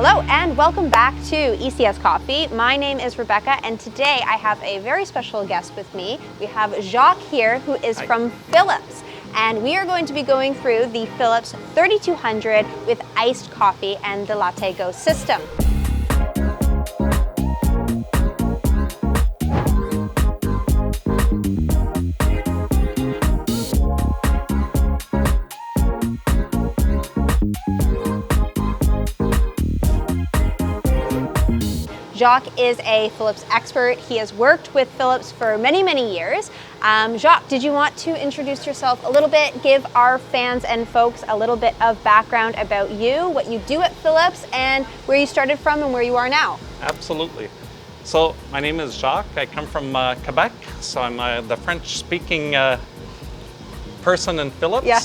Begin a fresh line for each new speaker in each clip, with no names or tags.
Hello and welcome back to ECS Coffee. My name is Rebecca and today I have a very special guest with me. We have Jacques here who is from Philips, and we are going to be going through the Philips 3200 with iced coffee and the Latte Go system. Jacques is a Philips expert. He has worked with Philips for many, many years. Jacques, did you want to introduce yourself a little bit, give our fans and folks a little bit of background about you, what you do at Philips, and where you started from and where you are now?
Absolutely. So my name is Jacques. I come from Quebec, so I'm the French-speaking person in Philips.
Yeah.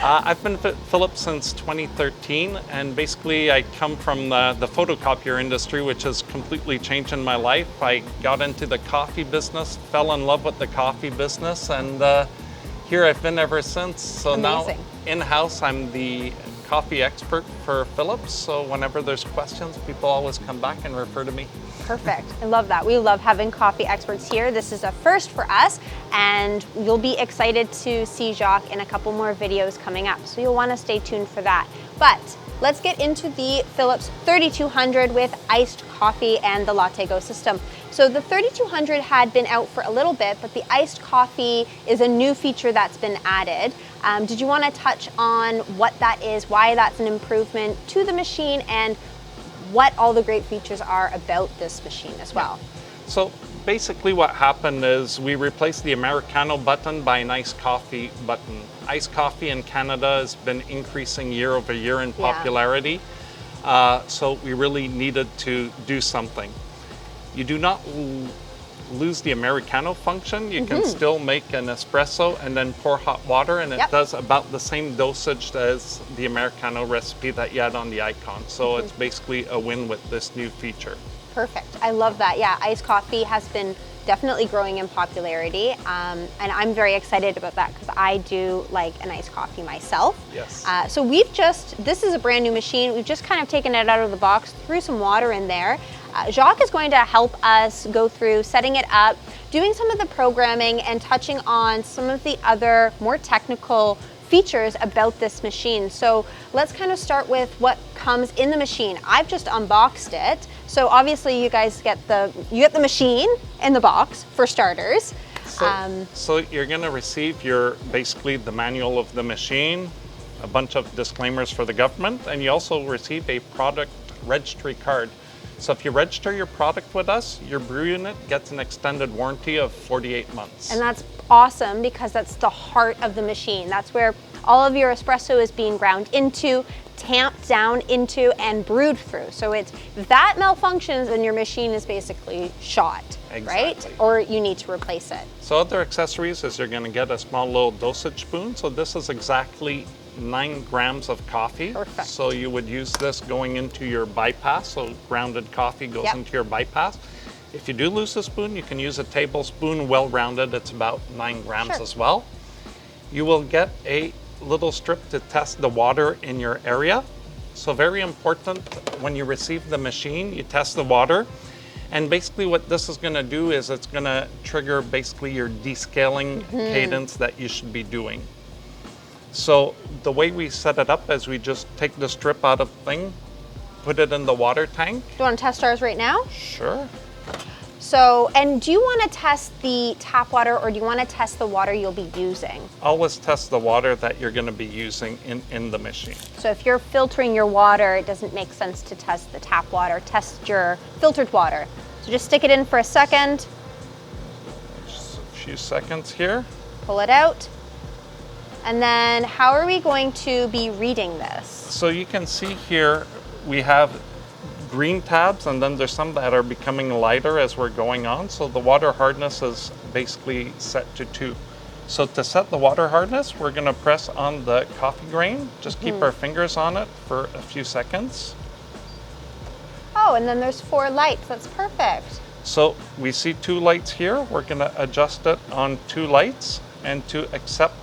I've been at Philips since 2013, and basically I come from the photocopier industry, which has completely changed in my life. I got into the coffee business, fell in love with the coffee business, and here I've been ever since. So
Amazing.
Now in-house I'm the coffee expert for Philips, so whenever there's questions, people always come back and refer to me.
Perfect. I love that. We love having coffee experts here. This is a first for us, and you'll be excited to see Jacques in a couple more videos coming up, so you'll want to stay tuned for that. But let's get into the Philips 3200 with iced coffee and the Latte Go system. So the 3200 had been out for a little bit, but the iced coffee is a new feature that's been added. Did you want to touch on what that is, why that's an improvement to the machine, and what all the great features are about this machine as well?
So basically what happened is we replaced the Americano button by an iced coffee button. Iced coffee in Canada has been increasing year over year in popularity. So we really needed to do something. You do not lose the Americano function. You can still make an espresso and then pour hot water, and it does about the same dosage as the Americano recipe that you had on the icon. So it's basically a win with this new feature.
Perfect. I love that. Yeah, iced coffee has been definitely growing in popularity, and I'm very excited about that because I do like an iced coffee myself.
Yes.
So this is a brand new machine. We've just kind of taken it out of the box, threw some water in there. Jacques is going to help us go through setting it up, doing some of the programming, and touching on some of the other more technical features about this machine. So let's kind of start with what comes in the machine. I've just unboxed it. So obviously you guys get the machine in the box for starters.
So you're going to receive basically the manual of the machine, a bunch of disclaimers for the government, and you also receive a product registry card. So if you register your product with us, your brew unit gets an extended warranty of 48 months.
And that's awesome because that's the heart of the machine. That's where all of your espresso is being ground into, tamped down into, and brewed through. So if that malfunctions, then your machine is basically shot, right? Or you need to replace it.
So other accessories is you're going to get a small little dosage spoon. So this is exactly 9 grams of coffee.
Perfect.
So you would use this going into your bypass. So grounded coffee goes into your bypass. If you do lose a spoon, you can use a tablespoon, well rounded. It's about 9 grams as well. You will get a little strip to test the water in your area. So very important, when you receive the machine, you test the water. And basically what this is going to do is it's going to trigger basically your descaling cadence that you should be doing. So the way we set it up is we just take the strip out of the thing, put it in the water tank.
Do you want to test ours right now?
Sure.
So, and do you want to test the tap water, or do you want to test the water you'll be using?
Always test the water that you're going to be using in the machine.
So if you're filtering your water, it doesn't make sense to test the tap water. Test your filtered water. So just stick it in for a second.
Just a few seconds here.
Pull it out. And then how are we going to be reading this?
So you can see here we have green tabs, and then there's some that are becoming lighter as we're going on. So the water hardness is basically set to 2. So to set the water hardness, we're going to press on the coffee grain. Just keep our fingers on it for a few seconds.
Oh, and then there's 4 lights. That's perfect.
So we see 2 lights here. We're going to adjust it on 2 lights, and to accept,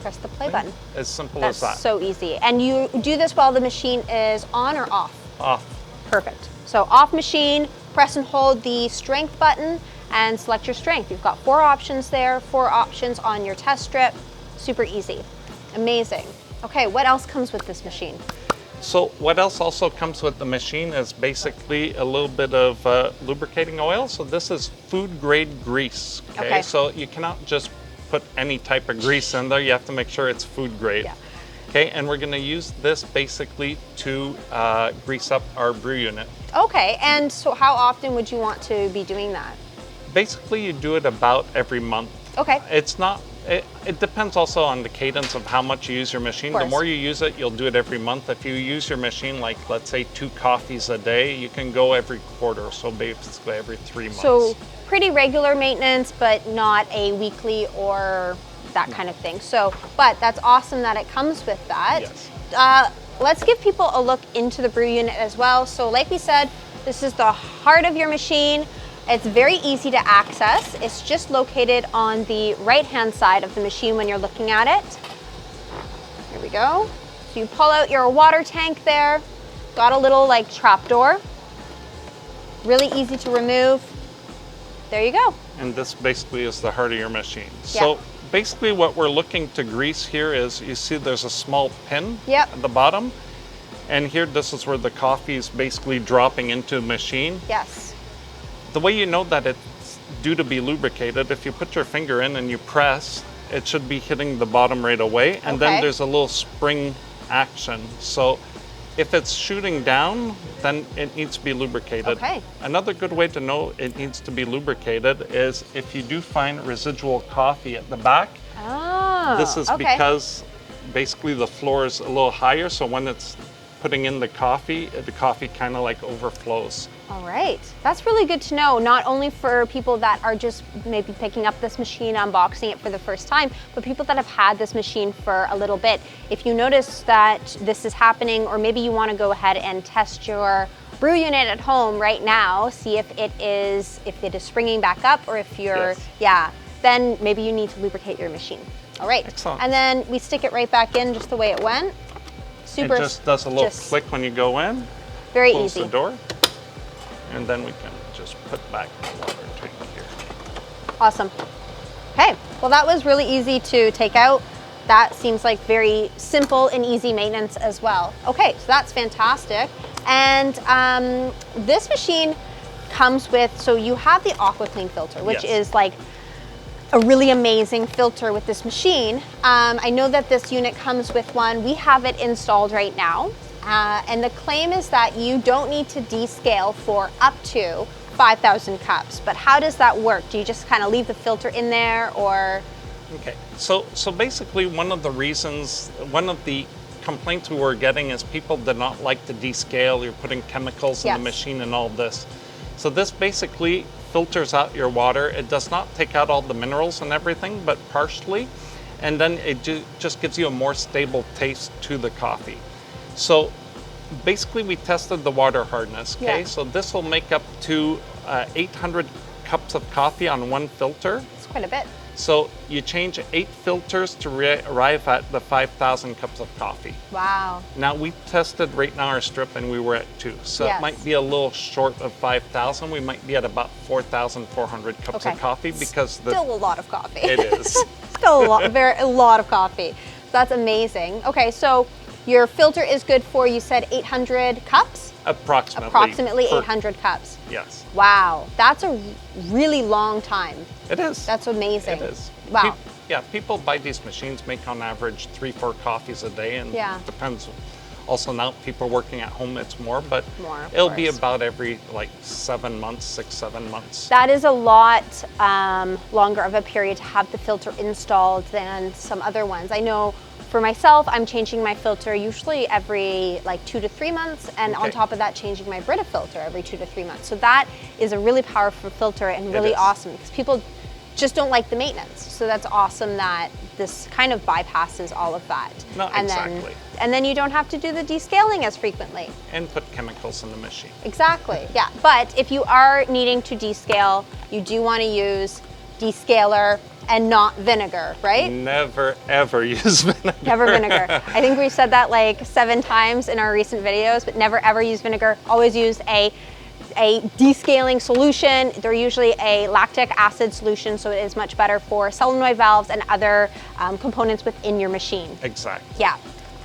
press the play button.
As simple as that.
That's so easy. And you do this while the machine is on or off?
Off.
Perfect. So off machine, press and hold the strength button and select your strength. You've got 4 options there, 4 options on your test strip. Super easy. Amazing. Okay, what else comes with this machine?
So what else also comes with the machine is basically a little bit of lubricating oil. So this is food grade grease. Okay? So you cannot just put any type of grease in there. You have to make sure it's food grade.
Yeah.
Okay, and we're going to use this basically to grease up our brew unit.
Okay, and so how often would you want to be doing that?
Basically, you do it about every month.
Okay.
It's not. It depends also on the cadence of how much you use your machine. The more you use it, you'll do it every month. If you use your machine, like let's say 2 coffees a day, you can go every quarter, so basically every 3 months.
So pretty regular maintenance, but not a weekly or that kind of thing. So, but that's awesome that it comes with that.
Yes.
Let's give people a look into the brew unit as well. So like we said, this is the heart of your machine. It's very easy to access. It's just located on the right-hand side of the machine when you're looking at it. Here we go. So you pull out your water tank there. Got a little like trap door. Really easy to remove. There you go.
And this basically is the heart of your machine. So basically what we're looking to grease here is, you see there's a small pin at the bottom. And here, this is where the coffee is basically dropping into the machine.
Yes.
The way you know that it's due to be lubricated, if you put your finger in and you press, it should be hitting the bottom right away. And then there's a little spring action. So if it's shooting down, then it needs to be lubricated.
Okay.
Another good way to know it needs to be lubricated is if you do find residual coffee at the back.
Oh,
this is because basically the floor is a little higher, so when it's putting in the coffee kind of like overflows.
All right, that's really good to know, not only for people that are just maybe picking up this machine, unboxing it for the first time, but people that have had this machine for a little bit. If you notice that this is happening, or maybe you want to go ahead and test your brew unit at home right now, see if it is springing back up, or if you're, then maybe you need to lubricate your machine. All right,
excellent.
And then we stick it right back in just the way it went. Super.
It just does a little click when you go in.
Very
close
easy.
The door. And then we can just put back the water tank here.
Awesome. Okay, well that was really easy to take out. That seems like very simple and easy maintenance as well. Okay, so that's fantastic. And this machine comes with, so you have the AquaClean filter, which is like a really amazing filter with this machine. I know that this unit comes with one. We have it installed right now. And the claim is that you don't need to descale for up to 5,000 cups. But how does that work? Do you just kind of leave the filter in there, or?
Okay, so basically one of the complaints we were getting is people did not like to descale. You're putting chemicals in the machine and all this. So this basically filters out your water. It does not take out all the minerals and everything, but partially. And then it just gives you a more stable taste to the coffee. So basically we tested the water hardness, okay? So this will make up to 800 cups of coffee on one filter.
It's quite a bit.
So you change 8 filters to arrive at the 5,000 cups of coffee.
Wow.
Now we tested right now our strip and we were at 2. So it might be a little short of 5,000. We might be at about 4,400 cups of coffee, because
still a lot of coffee.
It is.
Still a lot of coffee. That's amazing. Okay, so your filter is good for, you said 800 cups? Approximately 800 cups.
Yes.
Wow, that's a really long time.
It is.
That's amazing.
It is.
Wow.
People buy these machines, make on average 3-4 coffees a day, and it depends. Also now people working at home, it's more, but it'll be about every like 7 months, 6-7 months.
That is a lot longer of a period to have the filter installed than some other ones. I know for myself, I'm changing my filter usually every like 2 to 3 months, and on top of that, changing my Brita filter every 2 to 3 months. So that is a really powerful filter and really awesome, because people just don't like the maintenance. So that's awesome that this kind of bypasses all of that.
No, exactly.
And then you don't have to do the descaling as frequently.
And put chemicals in the machine.
Exactly, yeah. But if you are needing to descale, you do want to use descaler and not vinegar, right?
Never ever use vinegar.
Never vinegar. I think we said that like 7 times in our recent videos, but never ever use vinegar. Always use a descaling solution. They're usually a lactic acid solution, so it is much better for solenoid valves and other components within your machine.
Exactly.
Yeah,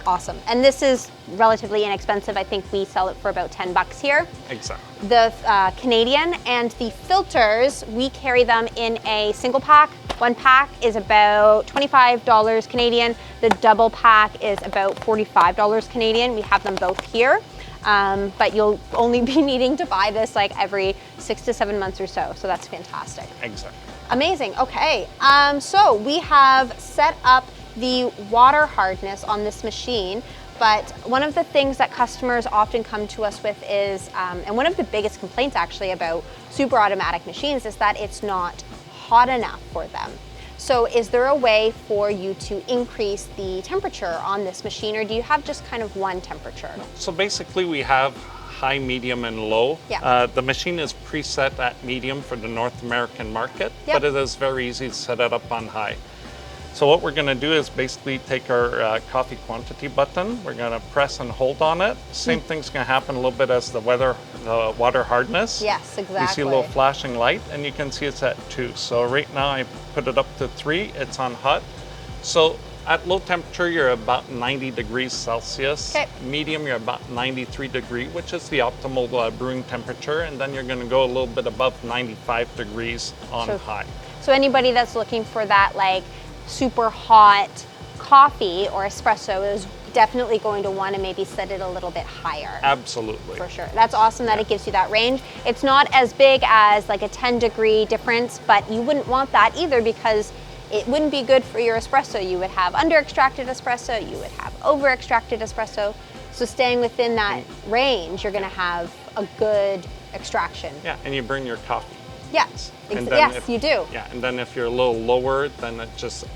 awesome. And this is relatively inexpensive. I think we sell it for about 10 bucks here.
Exactly.
The Canadian and the filters, we carry them in a single pack. One pack is about $25 Canadian. The double pack is about $45 Canadian. We have them both here. But you'll only be needing to buy this like every 6 to 7 months or so. So that's fantastic.
Exactly.
Amazing. Okay. So we have set up the water hardness on this machine. But one of the things that customers often come to us with is, and one of the biggest complaints actually about super automatic machines is that it's not hot enough for them. So is there a way for you to increase the temperature on this machine, or do you have just kind of one temperature?
So basically we have high, medium, and low.
Yeah.
The machine is preset at medium for the North American market,
Yep.
but it is very easy to set it up on high. So what we're going to do is basically take our coffee quantity button, we're going to press and hold on it. Same thing's going to happen a little bit as the water hardness.
Yes, exactly.
You see a little flashing light, and you can see it's at 2. So right now I put it up to 3, it's on hot. So at low temperature, you're about 90 degrees Celsius.
Okay.
Medium, you're about 93 degrees, which is the optimal brewing temperature. And then you're going to go a little bit above 95 degrees on high.
So anybody that's looking for that like super hot coffee or espresso is definitely going to want to maybe set it a little bit higher.
Absolutely.
For sure. That's awesome that it gives you that range. It's not as big as like a 10-degree difference, but you wouldn't want that either because it wouldn't be good for your espresso. You would have under-extracted espresso, you would have over-extracted espresso. So staying within that range, you're going to have a good extraction.
Yeah, and you burn your coffee.
Yes,
If,
you do.
Yeah, and then if you're a little lower, then it just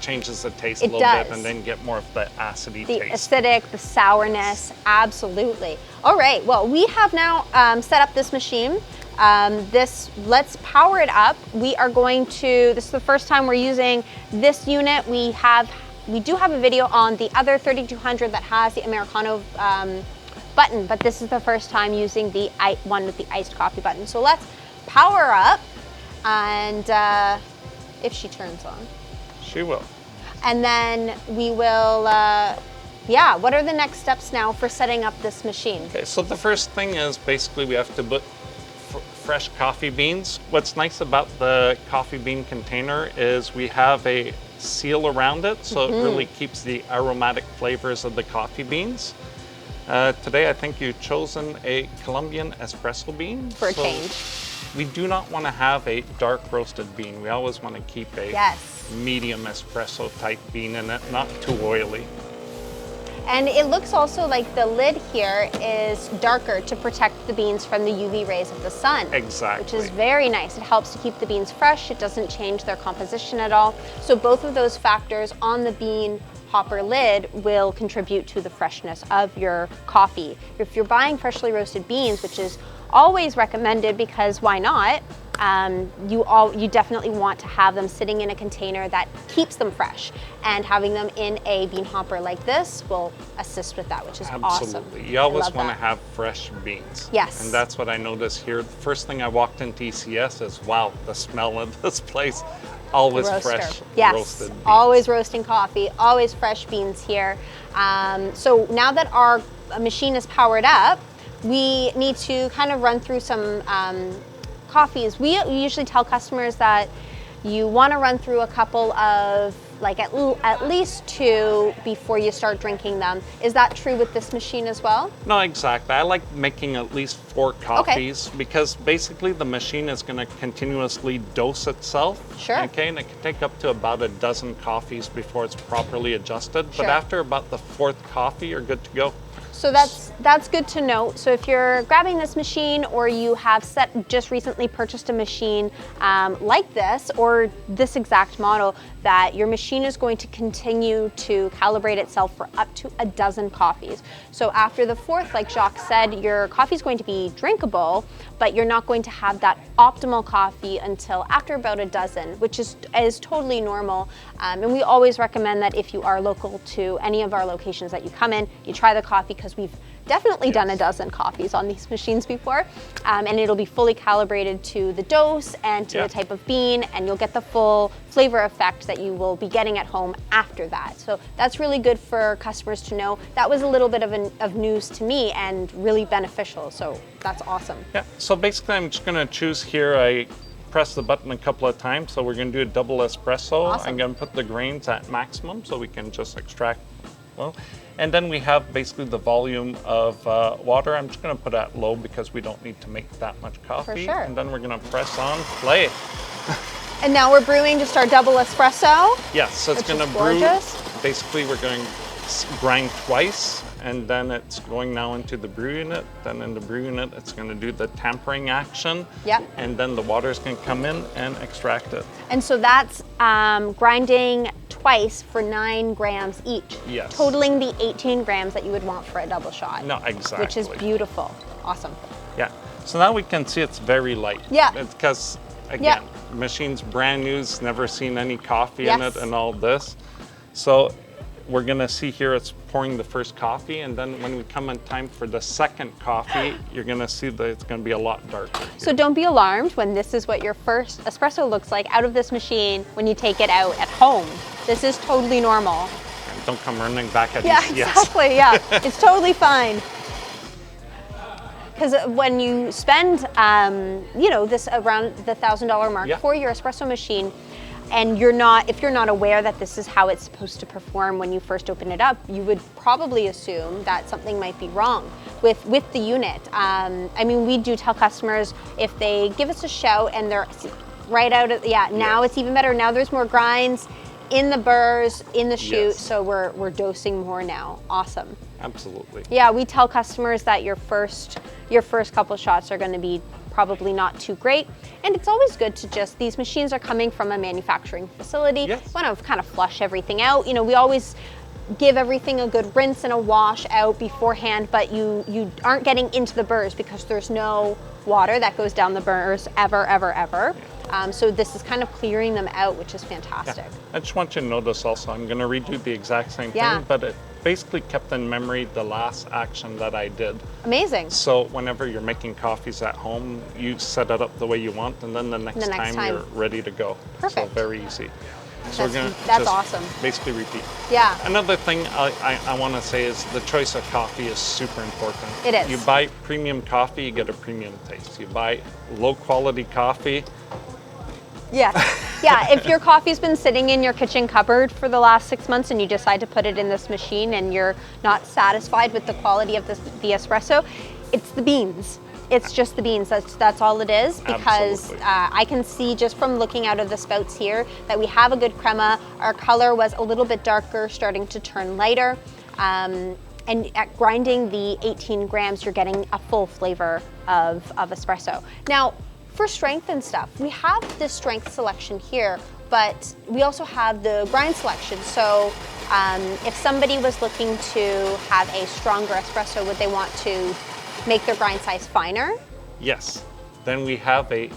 changes the taste a
It
little
does.
bit, and then get more of the acidy
The
taste.
acidic, the sourness, absolutely. All right, well, we have now set up this machine. Let's power it up. We are going to, this is the first time we're using this unit. We do have a video on the other 3200 that has the Americano button, but this is the first time using the one with the iced coffee button. So let's power up, and if she turns on.
She will.
And then we will, yeah, what are the next steps now for setting up this machine?
Okay, so the first thing is basically we have to put fresh coffee beans. What's nice about the coffee bean container is we have a seal around it, so it really keeps the aromatic flavors of the coffee beans. Today I think you've chosen a Colombian espresso bean.
For a change.
We do not want to have a dark roasted bean. We always want to keep a medium espresso type bean in it, not too oily.
And it looks also like the lid here is darker to protect the beans from the UV rays of the sun.
Exactly.
Which is very nice. It helps to keep the beans fresh. It doesn't change their composition at all. So both of those factors on the bean hopper lid will contribute to the freshness of your coffee. If you're buying freshly roasted beans, which is always recommended because why not? You definitely want to have them sitting in a container that keeps them fresh, and having them in a bean hopper like this will assist with that, which is awesome.
Absolutely. You always want to have fresh beans.
Yes.
And that's what I noticed here. The first thing I walked into ECS is, wow, the smell of this place. Always fresh roasted beans.
Always roasting coffee, always fresh beans here. So now that our machine is powered up, we need to kind of run through some coffees. We usually tell customers that you want to run through a couple of, like at least 2 before you start drinking them. Is that true with this machine as well?
No, exactly. I like making at least 4 coffees because basically the machine is going to continuously dose itself.
Sure.
Okay, and it can take up to about a dozen coffees before it's properly adjusted.
Sure.
But after about the 4th coffee, you're good to go.
So that's good to know. So if you're grabbing this machine, or you have just recently purchased a machine like this, or this exact model, that your machine is going to continue to calibrate itself for up to a dozen coffees. So after the fourth, like Jacques said, your coffee is going to be drinkable, but you're not going to have that optimal coffee until after about a dozen, which is totally normal. And we always recommend that if you are local to any of our locations that you come in, you try the coffee, because we've definitely done a dozen coffees on these machines before, and it'll be fully calibrated to the dose and to the type of bean, and you'll get the full flavor effect that you will be getting at home after that. So that's really good for customers to know. That was a little bit of news to me, and really beneficial, so that's awesome.
Yeah, so basically I'm just gonna choose here. I press the button a couple of times, so we're gonna do a double espresso.
Awesome.
I'm gonna put the grains at maximum so we can just extract well. And then we have basically the volume of water. I'm just gonna put at low because we don't need to make that much coffee.
For sure.
And then we're gonna press on play.
And now we're brewing just our double espresso.
Yes, so it's gonna brew. Basically we're going to grind twice, and then it's going now into the brew unit. Then in the brew unit, it's gonna do the tampering action.
Yep.
And then the water is gonna come in and extract it.
And so that's grinding twice for 9 grams each.
Yes.
Totaling the 18 grams that you would want for a double shot.
No, exactly.
Which is beautiful. Awesome.
Yeah. So now we can see it's very light.
Yeah.
It's because, again, machine's brand new, it's never seen any coffee in it and all this. So we're gonna see here it's pouring the first coffee, and then when we come in time for the second coffee, you're gonna see that it's gonna be a lot darker.
So don't be alarmed when this is what your first espresso looks like out of this machine when you take it out at home. This is totally normal.
And don't come running back at
Yeah,
these.
exactly, yeah. It's totally fine. Because when you spend, this around the $1,000 mark for your espresso machine, and if you're not aware that this is how it's supposed to perform when you first open it up, you would probably assume that something might be wrong with the unit. I mean, we do tell customers, if they give us a shout and they're right out of, now it's even better. Now there's more grinds in the burrs, in the chute, so we're dosing more now. Awesome.
Absolutely.
Yeah, we tell customers that your first couple shots are going to be probably not too great, and it's always good to these machines are coming from a manufacturing facility. Want to kind of flush everything out. You know, we always give everything a good rinse and a wash out beforehand, but you aren't getting into the burrs because there's no water that goes down the burrs ever. So this is kind of clearing them out, which is fantastic.
I just want you to notice also, I'm going to redo the exact same thing, but it basically kept in memory the last action that I did.
Amazing.
So whenever you're making coffees at home, you set it up the way you want, and then the next time you're ready to go.
Perfect.
So very easy. So we're going to
that's awesome.
Basically repeat.
Yeah.
Another thing I want to say is the choice of coffee is super important.
It is.
You buy premium coffee, you get a premium taste. You buy low quality coffee.
Yeah. If your coffee's been sitting in your kitchen cupboard for the last 6 months and you decide to put it in this machine and you're not satisfied with the quality of the espresso, it's the beans. It's just the beans. That's all it is, because I can see just from looking out of the spouts here that we have a good crema. Our color was a little bit darker, starting to turn lighter. And at grinding the 18 grams, you're getting a full flavor of espresso. Now, for strength and stuff, we have this strength selection here, but we also have the grind selection. So if somebody was looking to have a stronger espresso, would they want to make their grind size finer?
Yes. Then we have a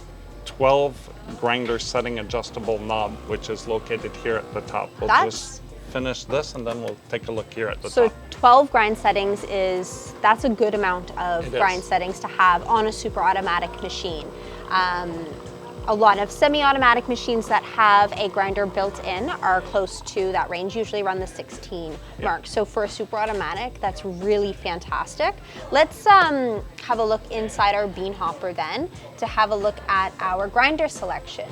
12 grinder setting adjustable knob, which is located here at the top. We'll just finish this and then we'll take a look here at the top.
So 12 grind settings that's a good amount of grind settings to have on a super automatic machine. A lot of semi-automatic machines that have a grinder built in are close to that range, usually around the 16 mark. So for a super automatic, that's really fantastic. Let's have a look inside our bean hopper then to have a look at our grinder selection.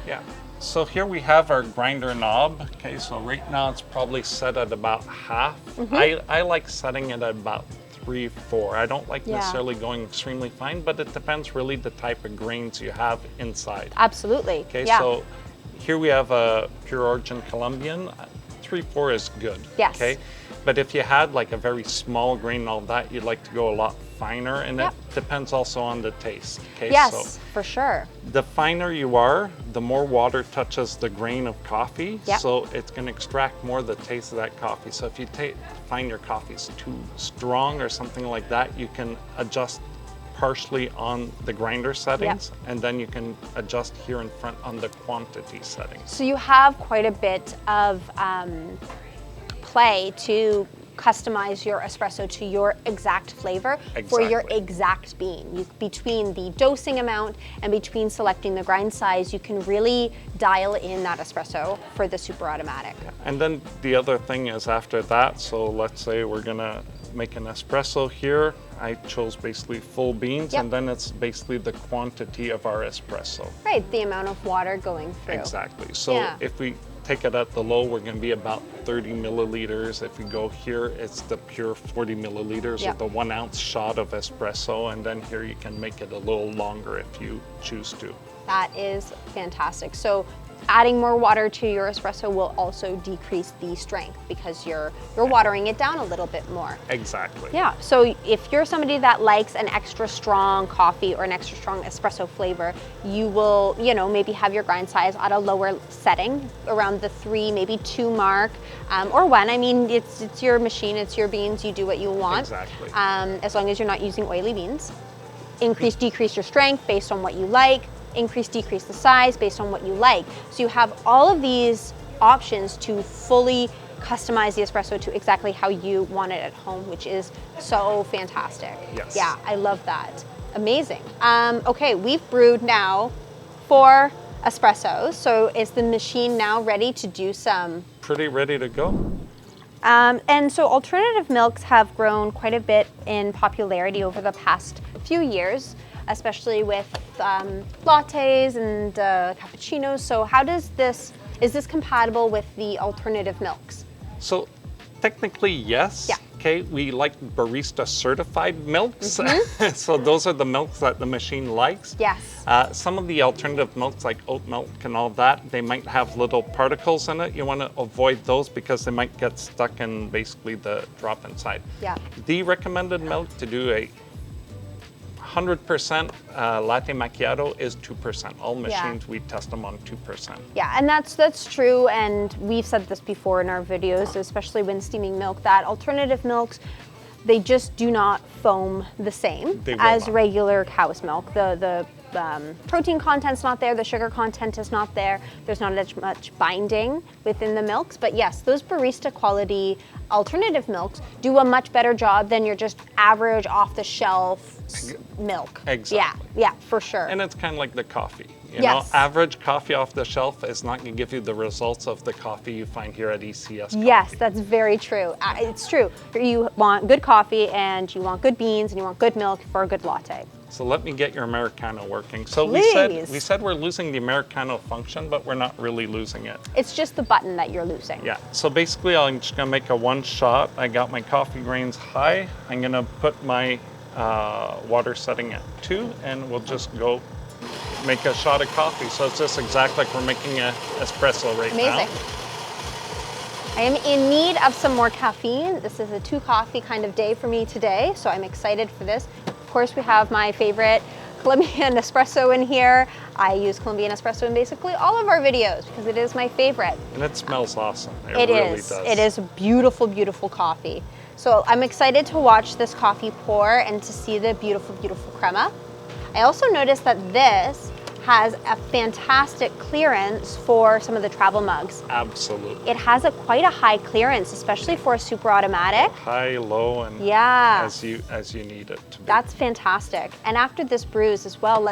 Yeah. So here we have our grinder knob. Okay, so right now it's probably set at about half. I like setting it at about 3-4. I don't like necessarily going extremely fine, but it depends really the type of grains you have inside.
Absolutely.
Okay, so here we have a pure origin Colombian. 3-4 is good.
Yes.
Okay, But if you had like a very small grain and all that, you'd like to go a lot finer, and
Yep.
it depends also on the taste. Okay,
Yes,
so
for sure.
the finer you are, the more water touches the grain of coffee,
Yep.
so it's going to extract more of the taste of that coffee. So if you find your coffee is too strong or something like that, you can adjust partially on the grinder settings, and then you can adjust here in front on the quantity settings.
So you have quite a bit of play to customize your espresso to your exact flavor for your
Exactly.
exact bean. Between the dosing amount and between selecting the grind size, you can really dial in that espresso for the super automatic.
And then the other thing is after that, so let's say we're gonna make an espresso here. I chose basically full beans,
Yep.
and then it's basically the quantity of our espresso.
Right, the amount of water going through.
Exactly. So
Yeah.
if we take it at the low, we're going to be about 30 milliliters. If we go here, it's the pure 40 milliliters
Yep.
with the 1 ounce shot of espresso. And then here you can make it a little longer if you choose to.
That is fantastic. So adding more water to your espresso will also decrease the strength because you're watering it down a little bit more.
Exactly.
Yeah, so if you're somebody that likes an extra strong coffee or an extra strong espresso flavor, you will, maybe have your grind size at a lower setting, around the 3, maybe 2 mark, or 1. I mean, it's your machine, it's your beans, you do what you want.
Exactly.
As long as you're not using oily beans. Increase, decrease your strength based on what you like. Increase, decrease the size based on what you like. So you have all of these options to fully customize the espresso to exactly how you want it at home, which is so fantastic.
Yes.
Yeah, I love that. Amazing. Okay, we've brewed now 4 espressos. So is the machine now ready to do some?
Pretty ready to go.
And so alternative milks have grown quite a bit in popularity over the past few years, especially with lattes and cappuccinos. So how is this compatible with the alternative milks?
So technically, yes.
Yeah.
Okay, we like barista certified milks. So those are the milks that the machine likes.
Yes.
Some of the alternative milks like oat milk and all that, they might have little particles in it. You want to avoid those because they might get stuck in basically the drop inside.
Yeah.
The recommended milk to do a 100% latte macchiato is 2%. All machines, we test them on 2%.
Yeah, and that's true, and we've said this before in our videos, especially when steaming milk, that alternative milks, they just do not foam the same
They will
as
not.
regular cow's milk. The protein content's not there, the sugar content is not there, there's not as much binding within the milks, but yes, those barista quality alternative milks do a much better job than your just average off-the-shelf milk.
Exactly.
Yeah, for sure.
And it's kind of like the coffee. You
Yes.
know, average coffee off the shelf is not going to give you the results of the coffee you find here at ECS Coffee.
Yes, that's very true. It's true. You want good coffee and you want good beans and you want good milk for a good latte.
So let me get your Americano working. So
Please.
we said we're losing the Americano function, but we're not really losing it.
It's just the button that you're losing.
Yeah, so basically I'm just gonna make a 1 shot. I got my coffee grains high. I'm gonna put my water setting at 2, and we'll just go make a shot of coffee. So it's just exactly like we're making an espresso right now.
Amazing. I am in need of some more caffeine. This is a 2 coffee kind of day for me today, so I'm excited for this. Of course, we have my favorite Colombian espresso in here. I use Colombian espresso in basically all of our videos because it is my favorite.
And it smells awesome.
It
really
is.
does.
It is a beautiful, beautiful coffee. So I'm excited to watch this coffee pour and to see the beautiful, beautiful crema. I also noticed that this has a fantastic clearance for some of the travel mugs.
Absolutely.
It has quite a high clearance, especially for a super automatic.
High, low, and
Yeah.
as you need it to be.
That's fantastic. And after this brews as well,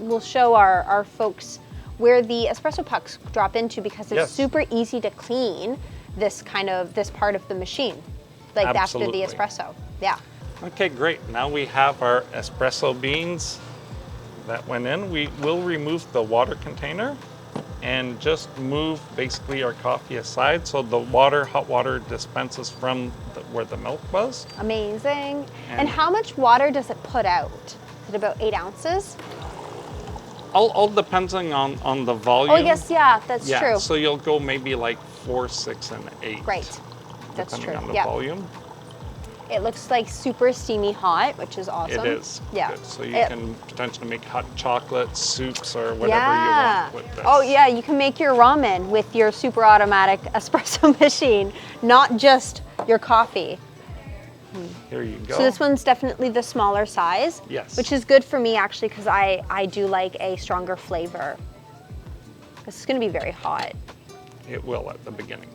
we'll show our folks where the espresso pucks drop into because it's
Yes.
super easy to clean this part of the machine, like
Absolutely.
after the espresso. Yeah.
Okay, great. Now we have our espresso beans that went in. We will remove the water container and just move basically our coffee aside so the hot water dispenses from where the milk was.
Amazing. And
And-
how much water does it put out? Is it about 8 ounces?
All depending on the volume.
Oh, yes, yeah, that's
Yeah,
true.
so you'll go maybe like 4, 6, and 8.
Great. That's
depending
true.
on the volume.
It looks like super steamy hot, which is awesome.
It is.
Yeah.
Good. So you can potentially make hot chocolate, soups, or whatever
Yeah.
you want with this.
Oh yeah, you can make your ramen with your super automatic espresso machine, not just your coffee.
Here you go.
So this one's definitely the smaller size.
Yes.
Which is good for me actually, because I do like a stronger flavor. This is going to be very hot.
It will at the beginning.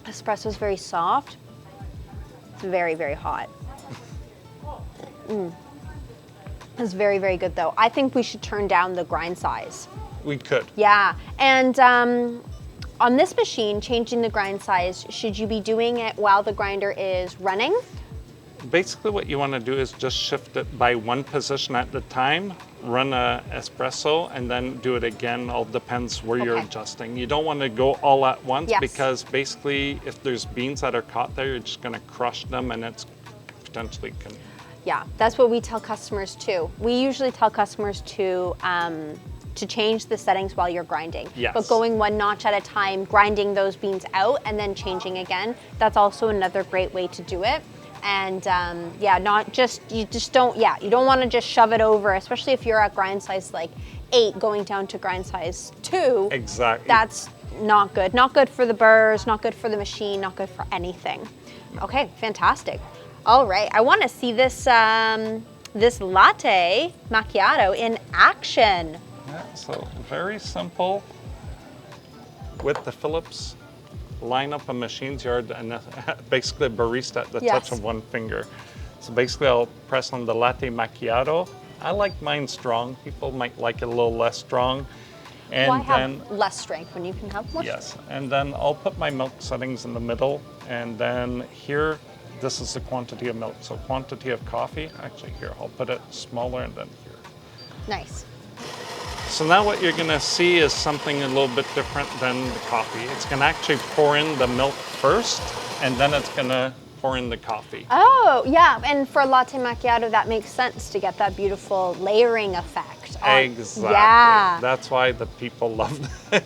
Espresso is very soft. It's very, very hot. It's very, very good though. I think we should turn down the grind size.
We could.
Yeah, and on this machine, changing the grind size, should you be doing it while the grinder is running?
Basically what you want to do is just shift it by one position at the time, run a espresso, and then do it again. All depends where you're adjusting. You don't want to go all at once because basically if there's beans that are caught there, you're just going to crush them and it's potentially can...
Yeah, that's what we tell customers too. We usually tell customers to change the settings while you're grinding.
Yes.
But going one notch at a time, grinding those beans out and then changing again, that's also another great way to do it. And yeah, you don't want to just shove it over, especially if you're at grind size like 8 going down to grind size 2.
Exactly.
That's not good. Not good for the burrs, not good for the machine, not good for anything. Okay, fantastic. All right, I want to see this this latte macchiato in action.
Yeah, so very simple. With the Philips line up a machine's yard and basically a barista at the touch of one finger. So basically I'll press on the latte macchiato. I like mine strong. People might like it a little less strong. And
why have less strength when you can have more strength?
And then I'll put my milk settings in the middle, and then here, this is the quantity of milk. So quantity of coffee, actually here, I'll put it smaller and then here.
Nice.
So now what you're gonna see is something a little bit different than the coffee. It's gonna actually pour in the milk first, and then it's gonna pour in the coffee.
Oh, yeah, and for a latte macchiato, that makes sense to get that beautiful layering effect.
Exactly.
Yeah.
That's why the people love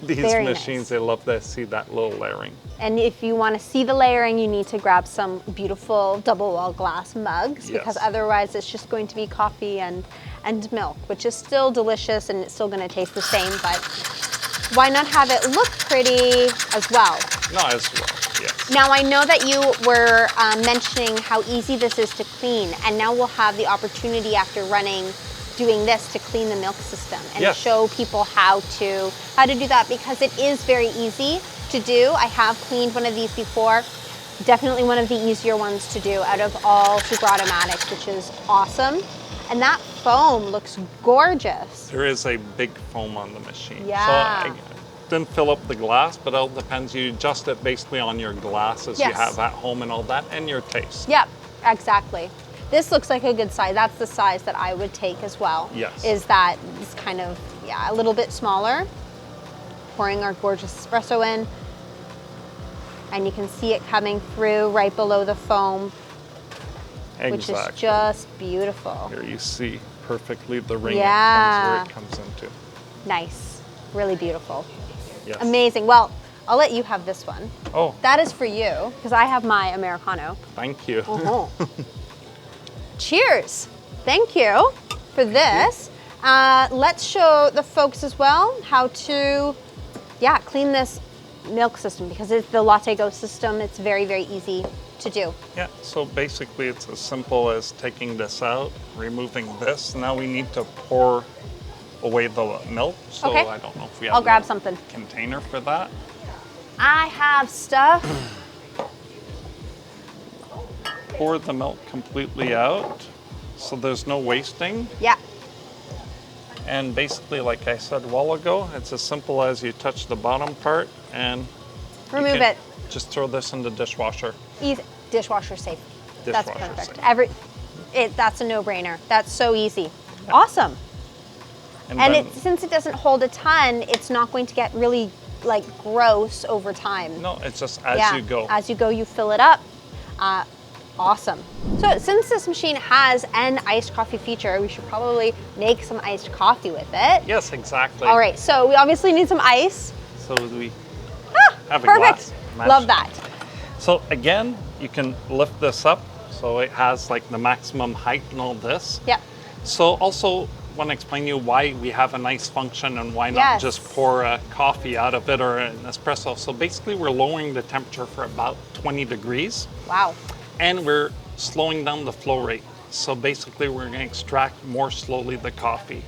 these
Very
machines.
nice.
They love to see that little layering.
And if you want to see the layering, you need to grab some beautiful double wall glass mugs because otherwise it's just going to be coffee and milk, which is still delicious and it's still going to taste the same, but why not have it look pretty as well?
No, as well, yes.
Now I know that you were mentioning how easy this is to clean, and now we'll have the opportunity after doing this to clean the milk system and show people how to do that, because it is very easy to do. I have cleaned one of these before. Definitely one of the easier ones to do out of all super automatics, which is awesome. And that foam looks gorgeous.
There is a big foam on the machine.
Yeah.
So I didn't fill up the glass, but it all depends. You adjust it basically on your glasses you have at home and all that, and your taste.
Yep, exactly. This looks like a good size. That's the size that I would take as well.
Yes.
Is that it's kind of, a little bit smaller. Pouring our gorgeous espresso in. And you can see it coming through right below the foam. Which is just beautiful.
Here you see perfectly the ring
Yeah.
it comes into.
Nice. Really beautiful.
Yes.
Amazing. Well, I'll let you have this one.
Oh,
That is for you, because I have my Americano.
thank you.
Cheers. Thank you for this. Let's show the folks as well how to, clean this milk system, because it's the Latte Go system. It's very, very easy to do.
Yeah, so basically it's as simple as taking this out, removing this. Now we need to pour away the milk. So
Okay.
I don't know if we have
I'll grab
a
something.
container for that.
I have stuff.
Pour the milk completely out so there's no wasting.
Yeah.
And basically, like I said a while ago, it's as simple as you touch the bottom part and
Remove it.
Just throw this in the dishwasher.
Easy. Dishwasher safe. That's
Dishwasher
perfect.
safe.
That's a no-brainer. That's so easy. Awesome. And
then,
since it doesn't hold a ton, it's not going to get really gross over time.
no, it's just as you go.
As you go, you fill it up. Awesome. So since this machine has an iced coffee feature, we should probably make some iced coffee with it.
Yes, exactly.
All right, so we obviously need some ice.
So we have a
Perfect.
glass.
Love that.
So again, you can lift this up so it has like the maximum height and all this.
Yep.
So also want to explain to you why we have a nice function and why not
Yes.
just pour a coffee out of it or an espresso. So basically we're lowering the temperature for about 20 degrees.
Wow.
And we're slowing down the flow rate. So basically we're going to extract more slowly the coffee.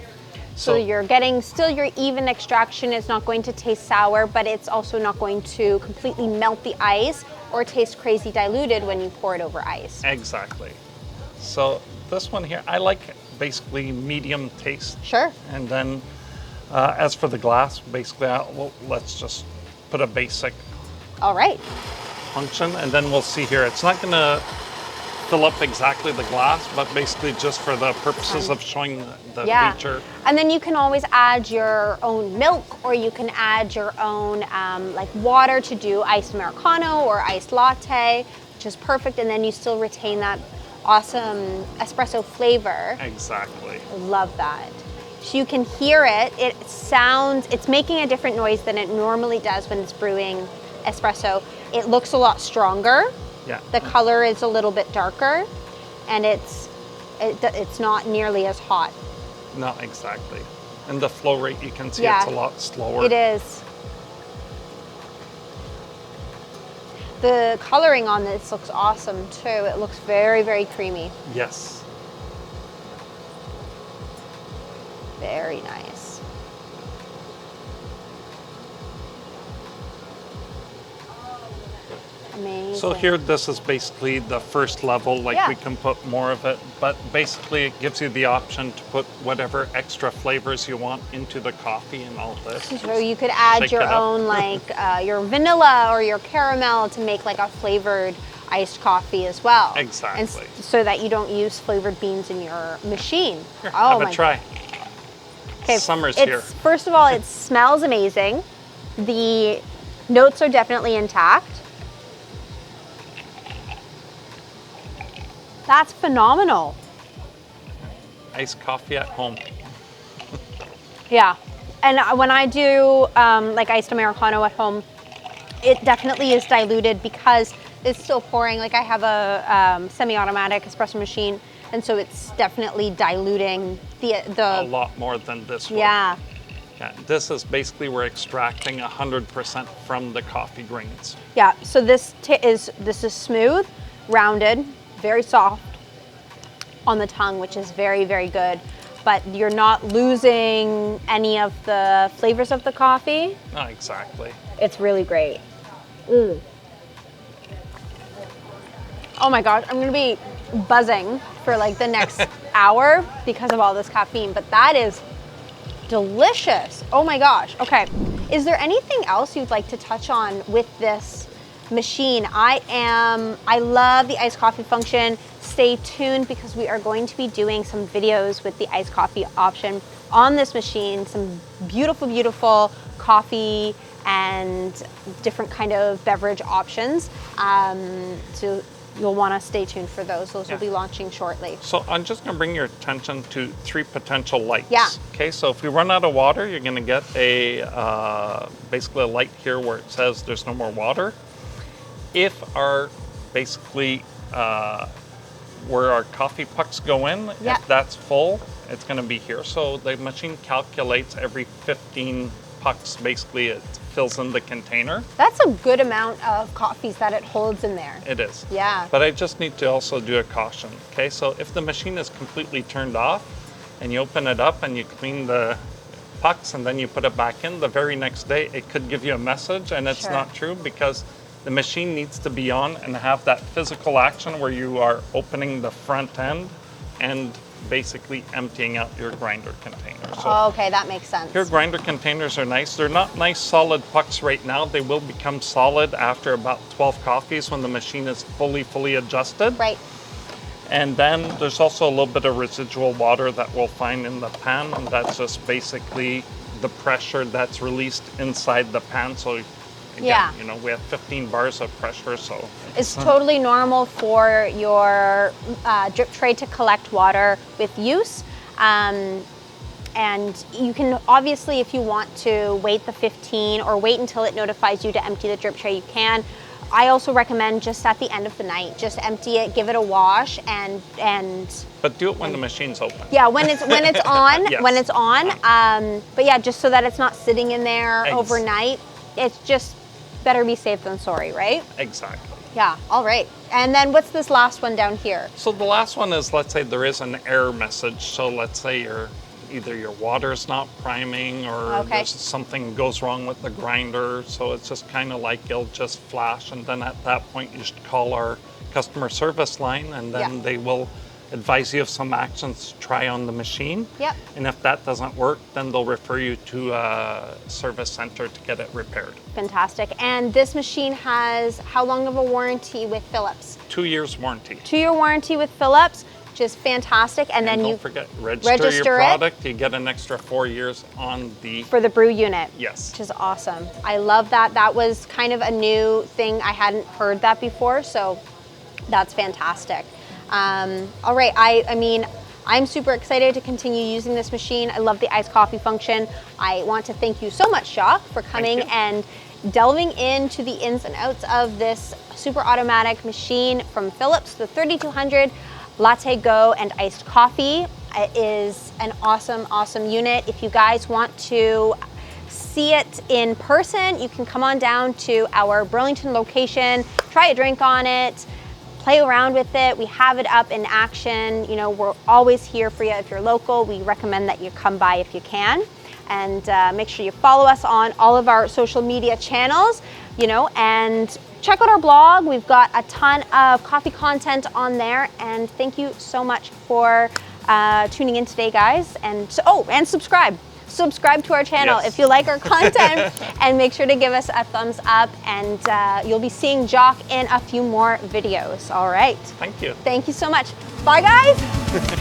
So you're getting still your even extraction. It's not going to taste sour, but it's also not going to completely melt the ice or taste crazy diluted when you pour it over ice.
Exactly. So this one here, I like basically medium taste.
Sure.
And then as for the glass, basically, well, let's just put a basic
All right.
function, and then we'll see here. It's not going to fill up exactly the glass, but basically just for the purposes of showing the feature.
And then you can always add your own milk, or you can add your own like water to do iced Americano or iced latte, which is perfect. And then you still retain that awesome espresso flavor.
Exactly.
Love that. So you can hear it. It's making a different noise than it normally does when it's brewing espresso. It looks a lot stronger.
Yeah.
The color is a little bit darker, and it's not nearly as hot.
No, exactly. And the flow rate, you can see it's a lot slower.
It is. The coloring on this looks awesome too. It looks very, very creamy.
Yes.
Very nice. Amazing.
So here, this is basically the first level, like we can put more of it, but basically it gives you the option to put whatever extra flavors you want into the coffee and all this.
So you could add your own, like your vanilla or your caramel to make like a flavored iced coffee as well.
Exactly.
And so that you don't use flavored beans in your machine.
Here,
oh,
have a try.
Okay,
Summer's here.
First of all, it smells amazing. The notes are definitely intact. That's phenomenal.
Iced coffee at home.
Yeah, and when I do like iced Americano at home, it definitely is diluted because it's still pouring. Like I have a semi-automatic espresso machine, and so it's definitely diluting the
a lot more than this one.
Yeah.
Yeah, this is basically we're extracting 100% from the coffee grains.
Yeah, so this is smooth, rounded, very soft on the tongue, which is very, very good. But you're not losing any of the flavors of the coffee.
Oh, exactly.
It's really great. Mm. Oh my gosh, I'm gonna be buzzing for like the next hour because of all this caffeine, but that is delicious. Oh my gosh. Okay, is there anything else you'd like to touch on with this machine? I love the iced coffee function. Stay tuned because we are going to be doing some videos with the iced coffee option on this machine, some beautiful, beautiful coffee and different kind of beverage options. So you'll want to stay tuned for those. Those will be launching shortly.
So I'm just going to bring your attention to 3 potential lights.
Yeah.
Okay, so if we run out of water, you're going to get a basically a light here where it says there's no more water. If our basically where our coffee pucks go in, if that's full, it's going to be here. So the machine calculates every 15 pucks, basically it fills in the container.
That's a good amount of coffees that it holds in there.
It is.
Yeah.
But I just need to also do a caution. Okay, so if the machine is completely turned off and you open it up and you clean the pucks and then you put it back in, the very next day it could give you a message, and it's not true because the machine needs to be on and have that physical action where you are opening the front end and basically emptying out your grinder container. So
okay, that makes sense.
your grinder containers are nice. They're not nice solid pucks right now. They will become solid after about 12 coffees when the machine is fully adjusted.
Right.
And then there's also a little bit of residual water that we'll find in the pan, and that's just basically the pressure that's released inside the pan. So again, you know, we have 15 bars of pressure, so
it's totally normal for your drip tray to collect water with use. And you can obviously, if you want to wait the 15 or wait until it notifies you to empty the drip tray, you can. I also recommend just at the end of the night, just empty it, give it a wash, and
But do it when the machine's open.
yeah, when it's on,
Yes.
when it's on. But yeah, just so that it's not sitting in there overnight. It's just better be safe than sorry, right?
Exactly.
Yeah, all right. And then what's this last one down here?
So the last one is, let's say there is an error message. So let's say either your water's not priming or there's something goes wrong with the grinder. So it's just kind of like it'll just flash, and then at that point you should call our customer service line, and then they will advise you of some actions to try on the machine.
Yep.
And if that doesn't work, then they'll refer you to a service center to get it repaired.
Fantastic. And this machine has how long of a warranty with Philips?
2 years warranty.
2-year warranty with Philips, which is fantastic. And then
don't forget, register your product. You get an extra 4 years on the...
for the brew unit.
Yes.
Which is awesome. I love that. That was kind of a new thing. I hadn't heard that before, so that's fantastic. All right, I mean, I'm super excited to continue using this machine. I love the iced coffee function. I want to thank you so much, Jacques, for coming and delving into the ins and outs of this super automatic machine from Philips, the 3200 Latte Go and iced coffee. It is an awesome, awesome unit. If you guys want to see it in person, you can come on down to our Burlington location, try a drink on it, play around with it. We have it up in action. You know, we're always here for you if you're local. We recommend that you come by if you can. And make sure you follow us on all of our social media channels, you know, and check out our blog. We've got a ton of coffee content on there. And thank you so much for tuning in today, guys. And and subscribe. Subscribe to our channel if you like our content, and make sure to give us a thumbs up, and you'll be seeing Jacques in a few more videos. All right.
Thank you.
Thank you so much. Bye, guys.